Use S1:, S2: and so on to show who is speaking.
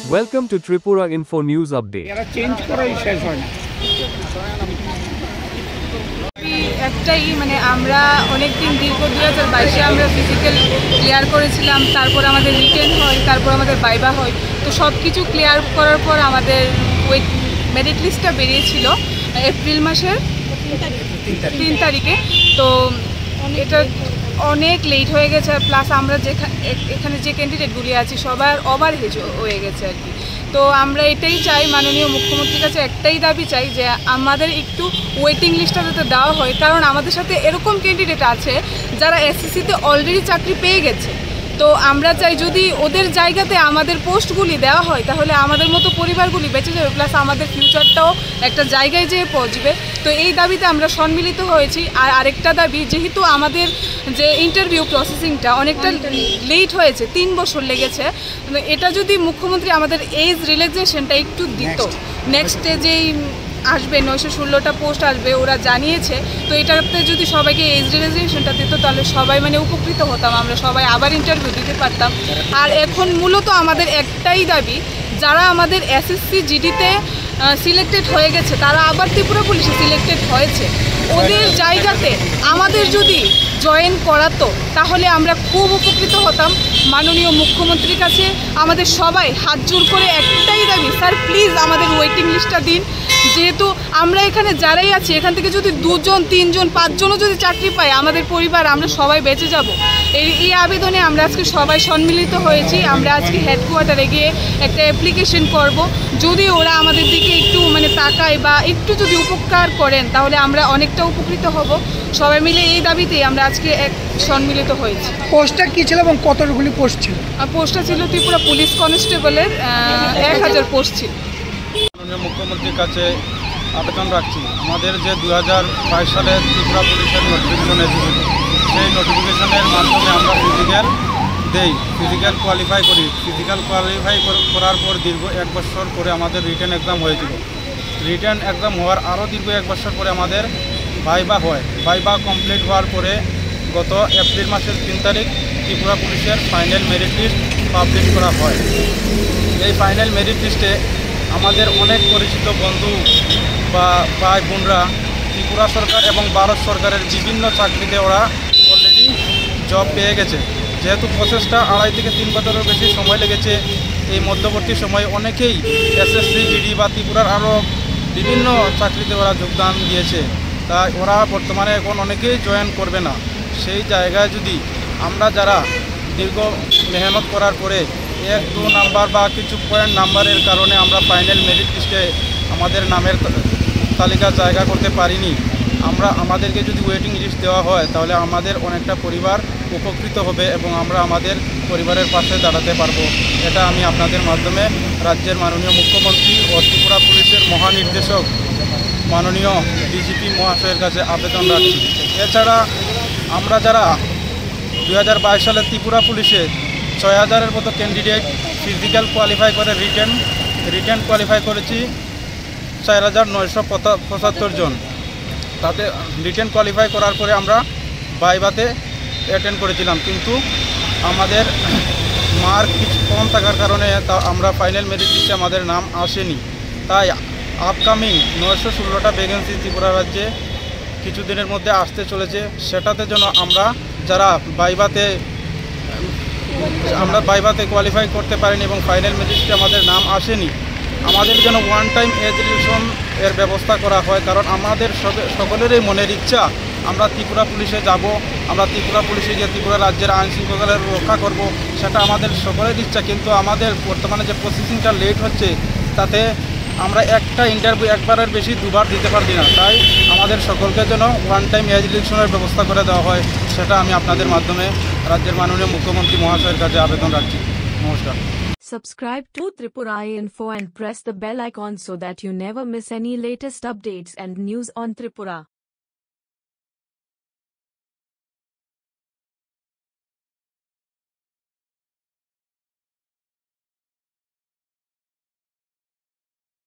S1: Welcome to Tripura Info News Update.
S2: এরা change করাই শেষ হয় না।
S3: একটাই আমরা অনেকদিন দীর্ঘ 2022-এ আমরা ফিজিক্যাল ক্লিয়ার করেছিলাম, তারপর আমাদের রিটেন হয়, তারপর আমাদের ভাইভা হয়। তো সব কিছু ক্লিয়ার করার পর আমাদের মেরিট লিস্টটা বেরিয়েছিল এপ্রিল মাসের 3 তারিখে। তো এটা অনেক লেট হয়ে গেছে, প্লাস আমরা এখানে যে ক্যান্ডিডেটগুলি আছি সবার ওভারহেজ হয়ে গেছে আর কি। তো আমরা এটাই চাই, মাননীয় মুখ্যমন্ত্রীর কাছে একটাই দাবি চাই যে আমাদের একটু ওয়েটিং লিস্টটা যাতে দেওয়া হয়, কারণ আমাদের সাথে এরকম ক্যান্ডিডেট আছে যারা এসএসসিতে অলরেডি চাকরি পেয়ে গেছে। তো আমরা চাই যদি ওদের জায়গাতে আমাদের পোস্টগুলি দেওয়া হয় তাহলে আমাদের মতো পরিবারগুলি বেঁচে যাবে, প্লাস আমাদের ফিউচারটাও একটা জায়গায় যেয়ে পৌঁছবে। তো এই দাবিতে আমরা সম্মিলিত হয়েছি। আর আরেকটা দাবি, যেহেতু আমাদের যে ইন্টারভিউ প্রসেসিংটা অনেকটা লেট হয়েছে, 3 বছর লেগেছে, এটা যদি মুখ্যমন্ত্রী আমাদের এজ রিল্যাক্সেশনটা একটু দিত, নেক্সটে যেই আসবে 916টা পোস্ট আসবে ওরা জানিয়েছে, তো এটাতে যদি সবাইকে এজ রিল্যাক্সেশনটা দিত তাহলে সবাই উপকৃত হতাম, আমরা সবাই আবার ইন্টারভিউ দিতে পারতাম। আর এখন মূলত আমাদের একটাই দাবি, যারা আমাদের এসএসসি জিডিতে সিলেক্টেড হয়ে গেছে তারা আবার ত্রিপুরা পুলিশে সিলেক্টেড হয়েছে, ওদের জায়গাতে আমাদের যদি জয়েন করাতো তাহলে আমরা খুব উপকৃত হতাম। মাননীয় মুখ্যমন্ত্রীর কাছে আমাদের সবাই হাত জোর করে একটাই দাবি, স্যার প্লিজ আমাদের ওয়েটিং লিস্টটা দিন। যেহেতু আমরা এখানে যারাই আছি এখান থেকে যদি 2 জন 3 জন 5 জনও যদি চাকরি পাই, আমাদের পরিবার আমরা সবাই বেঁচে যাব। এই আবেদনে আমরা আজকে সবাই সম্মিলিত হয়েছি। আমরা আজকে হেডকোয়ার্টারে গিয়ে একটা অ্যাপ্লিকেশন করব, যদি ওরা আমাদের দিকে একটু তাকায় বা একটু যদি উপকার করেন তাহলে আমরা অনেকটা উপকৃত হব। সবাই মিলে এই দাবিতেই আমরা আজকে সম্মিলিত হয়েছি।
S2: পোস্টটা কী ছিল এবং কতগুলি পোস্ট ছিল?
S3: পোস্টটা ছিল ত্রিপুরা পুলিশ কনস্টেবলের 1000 পোস্ট ছিল।
S4: মাননীয় মুখ্যমন্ত্রীর কাছে আবেদন রাখছি, আমাদের যে 2022 সালে ত্রিপুরা পুলিশের নোটিফিকেশন এসেছিল, সেই নোটিফিকেশনের মাধ্যমে আমরা ফিজিক্যাল কোয়ালিফাই করি। ফিজিক্যাল কোয়ালিফাই করার পর দীর্ঘ 1 বছর পরে আমাদের রিটেন এক্সাম হয়েছিল। রিটেন এক্সাম হওয়ার আরও দীর্ঘ 1 বছর পরে আমাদের ভাইভা হয়। ভাইভা কমপ্লিট হওয়ার পরে গত এপ্রিল মাসের 3 তারিখ ত্রিপুরা পুলিশের ফাইনাল মেরিট লিস্ট পাবলিশ করা হয়। এই ফাইনাল মেরিট লিস্টে আমাদের অনেক পরিচিত বন্ধু বা ভাই বোনরা ত্রিপুরা সরকার এবং ভারত সরকারের বিভিন্ন চাকরিতে ওরা অলরেডি জব পেয়ে গেছে। যেহেতু প্রসেসটা 2.5 থেকে 3 বছরের বেশি সময় লেগেছে, এই মধ্যবর্তী সময়ে অনেকেই এসএসসি জিডি বা ত্রিপুরার আরও বিভিন্ন চাকরিতে ওরা যোগদান দিয়েছে। তাই ওরা বর্তমানে এখন অনেকেই জয়েন করবে না। সেই জায়গায় যদি আমরা যারা দীর্ঘ মেহনত করার পরে 1-2 নাম্বার বা কিছু পয়েন্ট নাম্বারের কারণে আমরা ফাইনাল মেরিট লিস্টে আমাদের নামের তালিকা জায়গা করতে পারিনি, আমাদেরকে যদি ওয়েটিং লিস্ট দেওয়া হয় তাহলে আমাদের অনেকটা পরিবার উপকৃত হবে এবং আমরা আমাদের পরিবারের পাশে দাঁড়াতে পারবো। এটা আমি আপনাদের মাধ্যমে রাজ্যের মাননীয় মুখ্যমন্ত্রী ও ত্রিপুরা পুলিশের মহানির্দেশক মাননীয় ডিজিপি মহাশয়ের কাছে আবেদন রাখছি। এছাড়া আমরা যারা 2022 সালে ত্রিপুরা পুলিশে 6000-এর মতো ক্যান্ডিডেট ফিজিক্যাল কোয়ালিফাই করে রিটেন কোয়ালিফাই করেছি 4975 জন। তাতে রিটেন কোয়ালিফাই করার পরে আমরা ভাইভাতে অ্যাটেন্ড করেছিলাম, কিন্তু আমাদের মার্ক কিছু কম থাকার কারণে আমরা ফাইনাল মেরিট লিস্টে আমাদের নাম আসেনি। তাই আপকামিং 916টা ভ্যাকেন্সি ত্রিপুরা রাজ্যে কিছুদিনের মধ্যে আসতে চলেছে। সেটাতে যেন আমরা যারা ভাইভাতে কোয়ালিফাই করতে পারিনি এবং ফাইনাল মেরিট লিস্টে আমাদের নাম আসেনি, আমাদের যেন ওয়ান টাইম এজ রিলেশন এর ব্যবস্থা করা হয়। কারণ আমাদের সকলেরই মনের ইচ্ছা আমরা ত্রিপুরা পুলিশে যাব, আমরা ত্রিপুরা পুলিশে গিয়ে ত্রিপুরা রাজ্যের আইন শৃঙ্খলা রক্ষা করব, সেটা আমাদের সকলের ইচ্ছা। কিন্তু আমাদের বর্তমানে যে প্রসেসিংটা লেট হচ্ছে তাতে আমরা একটা ইন্টারভিউ একবারের বেশি 2 বার দিতে পারছি না। তাই আমাদের সকলকে যেন ওয়ান টাইম এজ রিলেশনের ব্যবস্থা করে দেওয়া হয়, সেটা আমি আপনাদের মাধ্যমে রাজ্যের মাননীয় মুখ্যমন্ত্রী মহাশয়ের কাছে আবেদন রাখছি। নমস্কার।
S5: Subscribe to Tripura Info and press the bell icon so that you never miss any latest updates and news on Tripura.